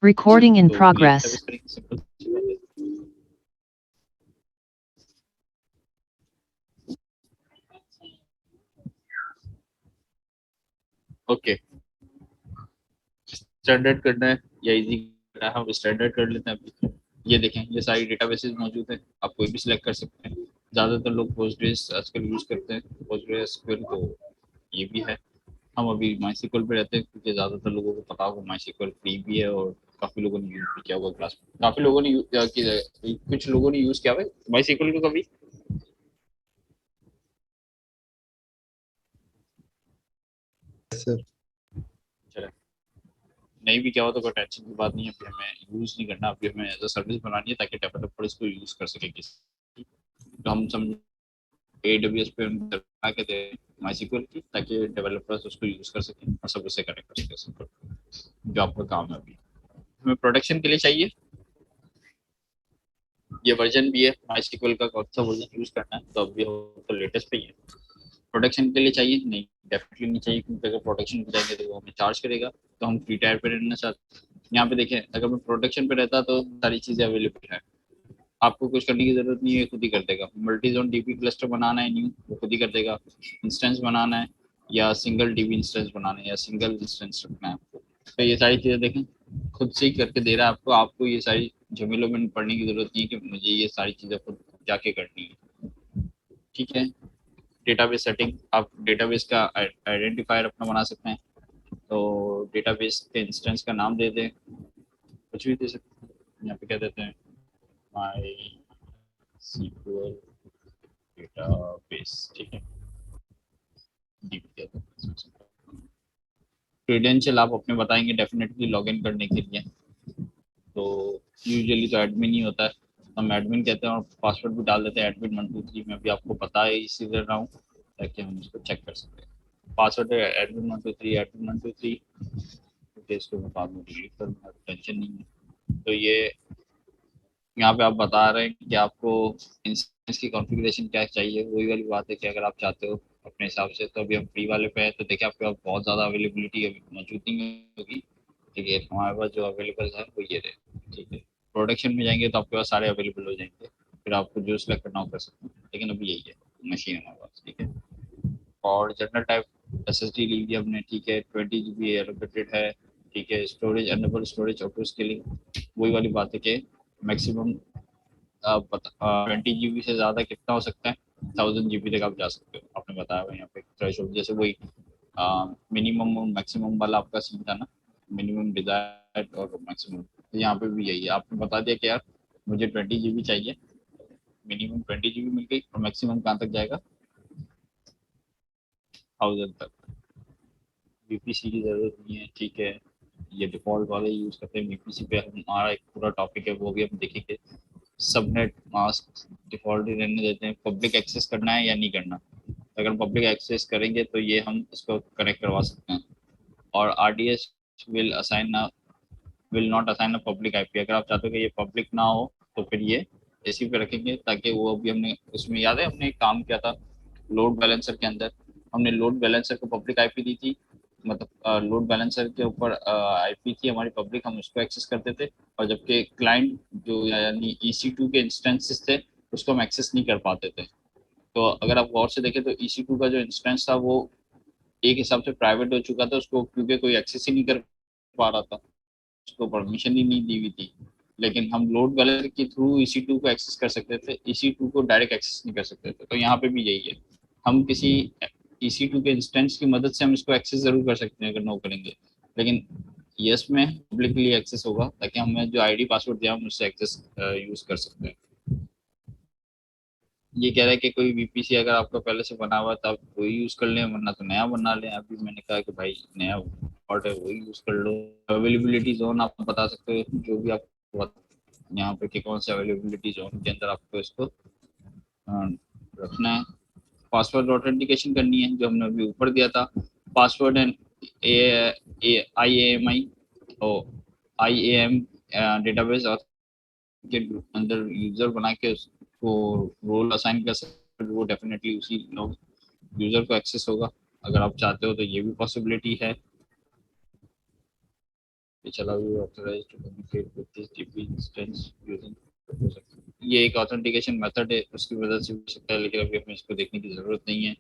Recording in तो ये progress. database करेंगे, सिंपल सी बात है। ओके, स्टैंडर्ड करना है या इजी करना है, हम स्टैंडर्ड कर लेते हैं अभी। ये देखें, ये सारी डेटाबेसेस मौजूद है, आप कोई भी सिलेक्ट कर सकते हैं। ज़्यादातर लोग पोस्टग्रेस आजकल यूज़ करते हैं, पोस्टग्रेस एसक्यूएल, तो ये भी है। हम अभी माईसीक्वल पे रहते हैं क्योंकि ज़्यादातर लोगों को पता होगा माईसीक्वल फ्री भी है और काफ़ी लोगों ने यूज़ भी किया होगा क्लास में। काफ़ी लोगों ने कुछ लोगों ने यूज़ किया हुआ माईसीक्वल को कभी। सर चले, नहीं भी क्या हो तो कोई टेंशन की बात नहीं है, अभी हमें यूज़ नहीं करना, अभी हमें एज अ सर्विस बनानी है ताकि डेवलपर इसको यूज़ कर सके किसी। तो हम समझ AWS पे हम बना के दे माईसीक्वल की, ताकि डेवलपर्स उसको यूज़ कर सकें और सब उससे कनेक्ट कर सकें, सिंपल जो आपका काम है। अभी हमें प्रोडक्शन के लिए चाहिए, ये वर्जन भी है माईसीक्वल का, कौन सा वर्जन यूज़ करना है, तो अभी तो लेटेस्ट पे ही है। प्रोडक्शन के लिए चाहिए नहीं, डेफिनेटली नहीं चाहिए, क्योंकि अगर प्रोडक्शन पे जाएंगे तो वो हमें चार्ज करेगा, तो हम फ्री टायर पे रहना चाहते हैं। यहाँ पे देखें, अगर मैं प्रोडक्शन पे रहता तो सारी चीज़ें अवेलेबल है, आपको कुछ करने की जरूरत नहीं है, खुद ही कर देगा। मल्टी जोन डीबी क्लस्टर बनाना है न्यू, वो खुद ही कर देगा। इंस्टेंस बनाना है या सिंगल डीबी इंस्टेंस बनाना है या सिंगल इंस्टेंस रखना है आपको, तो ये सारी चीज़ें देखें खुद से ही करके दे रहा है आपको। आपको ये सारी झमेलों में पढ़ने की जरूरत नहीं है कि मुझे ये सारी चीज़ें खुद जाके करनी है। ठीक है, डेटाबेस सेटिंग, आप डेटाबेस का आइडेंटिफायर अपना बना सकते हैं, तो डेटाबेस के इंस्टेंस का नाम दे दें, कुछ भी दे सकते हैं। यहाँ पे क्या देते हैं, माई सीक्वल डेटाबेस, ठीक है, क्रेडेंशियल आप अपने बताएंगे डेफिनेटली लॉगिन करने के लिए, तो यूजुअली तो एडमिन ही होता है, हम एडमिन कहते हैं, और पासवर्ड भी डाल देते हैं एडमिन 123। मैं अभी आपको बता ही इसी दे रहा हूँ ताकि हम इसको चेक कर सकते हैं। पासवर्ड है एडमिन 123, एडमिन 123, क्योंकि इसको मैं बाद में डिलीट करूँगा, टेंशन नहीं है। तो ये यहाँ पे आप बता रहे हैं कि आपको इंस्टेंस की कॉन्फ़िगरेशन क्या चाहिए, वही वाली बात है कि अगर आप चाहते हो अपने हिसाब से, तो अभी हम फ्री वाले पे हैं, तो देखिए आपके पास बहुत ज़्यादा अवेलेबिलिटी मौजूद नहीं होगी, ठीक है, हमारे पास जो अवेलेबल है वो ये रहे। ठीक है, प्रोडक्शन में जाएंगे तो आपके पास सारे अवेलेबल हो जाएंगे, फिर आपको जो सिलेक्ट करना हो कर सकते हैं, लेकिन अभी यही है मशीन हमारे पास। ठीक है, और जनरल टाइप SSD ली हुई हमने, ठीक है, 20 GB एलोकेटेड है, ठीक है, storage Hon'ble storage auto scaling, वही वाली बात है कि मैक्सिमम 20 GB से ज़्यादा कितना हो सकता है, 1000 GB तक आप जा सकते हो, आपने बताया हुआ यहाँ पे थ्रेशोल्ड, जैसे वही मिनिमम और मैक्सिमम वाला आपका सीन था ना, मिनिमम डिजायर्ड और मैक्सिमम, तो यहाँ पे भी यही है, आपने बता दिया कि यार मुझे 20 GB चाहिए, मिनिमम 20 GB मिल गई, और मैक्सिमम कहाँ तक जाएगा, 1000 तक। VPC की ज़रूरत नहीं है, ठीक है, ये डिफ़ॉल्ट वाले यूज़ करते हैं। VPC पे हमारा एक पूरा टॉपिक है, वो भी हम देखेंगे। सबनेट मास्क डिफ़ॉल्ट ही रहने देते हैं, पब्लिक एक्सेस करना है या नहीं करना, अगर पब्लिक एक्सेस करेंगे तो ये हम इसको कनेक्ट करवा सकते हैं। और RDS will assign will not assign a public IP, अगर आप चाहते हो कि ये पब्लिक ना हो तो फिर ये इसी पे रखेंगे, ताकि वो अभी हमने उसमें याद है हमने एक काम किया था लोड बैलेंसर के अंदर, हमने लोड बैलेंसर को पब्लिक IP दी थी, मतलब लोड बैलेंसर के ऊपर IP थी हमारी पब्लिक, हम उसको एक्सेस करते थे, और जबकि क्लाइंट जो यानी EC2 के इंस्टेंसेस थे उसको हम एक्सेस नहीं कर पाते थे। तो अगर आप गौर से देखें तो EC2 का जो इंस्टेंस था वो एक हिसाब से प्राइवेट हो चुका था, उसको क्योंकि कोई एक्सेस ही नहीं कर पा रहा था, उसको परमिशन ही नहीं दी हुई थी, लेकिन हम लोड बैलेंसर के थ्रू EC2 को एक्सेस कर सकते थे, EC2 को डायरेक्ट एक्सेस नहीं कर सकते थे। तो यहाँ पे भी यही है, हम किसी EC2 के इंस्टेंस की मदद से हम इसको एक्सेस जरूर कर सकते हैं अगर नो करेंगे, लेकिन यस में पब्लिकली एक्सेस होगा, ताकि हमें जो ID पासवर्ड दिया हम उससे एक्सेस यूज कर सकते हैं। ये कह रहा है कि कोई VPC अगर आपका पहले से बना हुआ है तो आप वही यूज़ कर लें, वरना तो नया बना लें। अभी मैंने कहा कि भाई नया वर्ड है वही यूज़ कर लो। अवेलेबिलिटी जोन आप बता सकते हो, जो भी आप यहाँ पे कि कौन से अवेलेबिलिटी जोन के अंदर आपको इसको रखना है। पासवर्ड ऑथेंटिकेशन करनी है, जो हमने अभी ऊपर दिया था, पासवर्ड एंड IAMI और IAM डेटाबेस के अंदर यूजर बना के उसको रोल असाइन कर सकते, वो डेफिनेटली उसी लोग यूजर को एक्सेस होगा। अगर आप चाहते हो तो ये भी पॉसिबिलिटी है। which allow you authorized to communicate with this DP instance using ये एक ऑथेंटिकेशन मेथड है, उसकी वजह से हो सकता है, लेकिन अभी हमें इसको देखने की ज़रूरत नहीं है।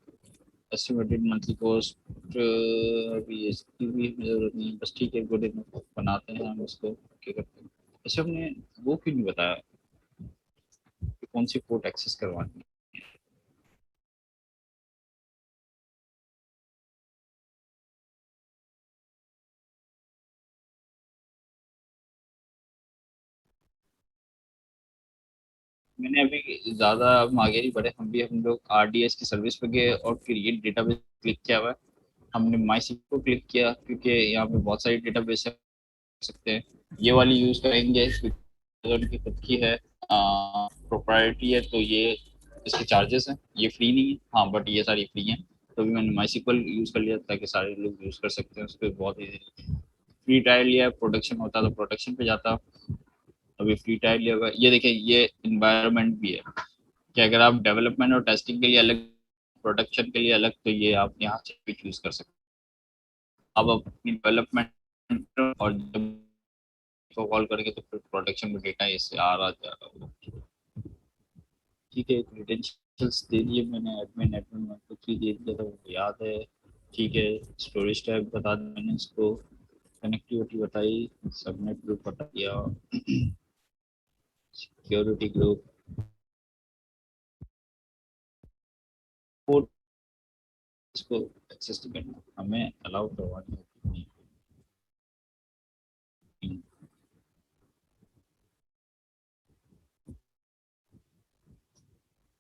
एस्टिमेटेड मंथली कॉस्ट अभी इसकी भी ज़रूरत नहीं है, बस ठीक है, गुड इनफ बनाते हैं हम इसको। क्या करते हैं, अच्छा हमने वो क्यों नहीं बताया कि कौन सी पोर्ट एक्सेस करवानी है। मैंने अभी ज़्यादा हम आगे नहीं बढ़े, हम लोग RDS की सर्विस पे गए और क्रिएट डेटाबेस क्लिक किया हुआ है। हमने माई को क्लिक किया क्योंकि यहाँ पे बहुत सारी डेटाबेस सकते हैं, ये वाली यूज़ करेंगे क्योंकि उनकी खुद की है, प्रोप्राइटरी है, तो ये इसके चार्जेस हैं, ये फ्री नहीं है, हाँ बट ये सारी फ्री हैं। तो अभी मैंने माई यूज़ कर लिया ताकि सारे लोग यूज़ कर सकते हैं, उस पर बहुत ईजी फ्री ट्रायल लिया। प्रोडक्शन होता तो प्रोडक्शन पे जाता, अभी फ्री ट्रायल लिया हुआ। ये देखिए, ये इन्वायरमेंट भी है कि अगर आप डेवलपमेंट और टेस्टिंग के लिए अलग, प्रोडक्शन के लिए अलग, तो ये आप यहाँ से भी चूज़ कर सकते हैं। अब अपनी डेवलपमेंट और जब को कॉल करेंगे तो फिर प्रोडक्शन में डेटा इससे आ रहा जा रहा होगा। ठीक है, क्रेडेंशियल्स दे दिए मैंने, एडमिन एडमिन में कुछ ही दे दिया था, वो याद है। ठीक है, स्टोरेज टाइप बता दिया मैंने इसको, कनेक्टिविटी बताई, सबनेट ग्रुप बता दिया, सिक्योरिटी ग्रुप, पोर्ट इसको एक्सेस करना हमें अलाउ करवानी होगी।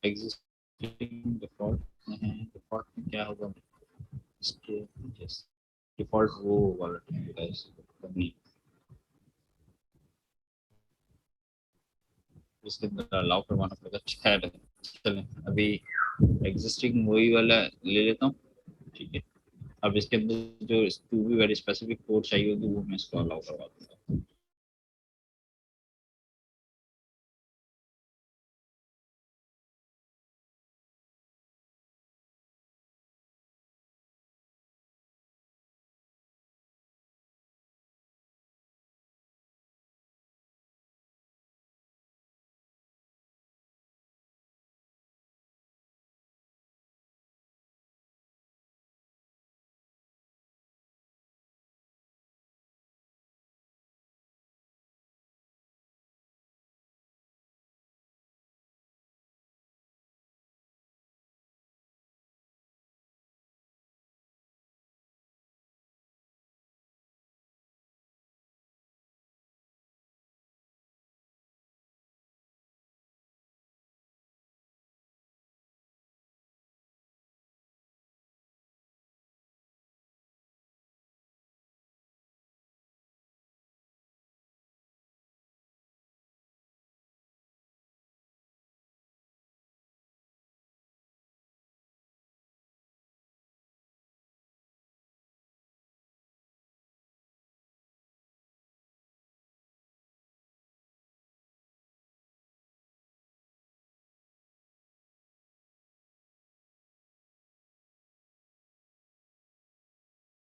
एग्जिस्टिंग डिफॉल्ट में है, डिफॉल्ट में क्या होगा इसके, डिफॉल्ट वो वाला करनी, इसके अंदर अलाउ करवाना पड़ेगा। खैर चलें, अभी एग्जिस्टिंग वही वाला ले लेता हूँ। ठीक है, अब इसके अंदर जो to be very specific code चाहिए होगी वो मैं इसको अलाउ करवा दूँगा।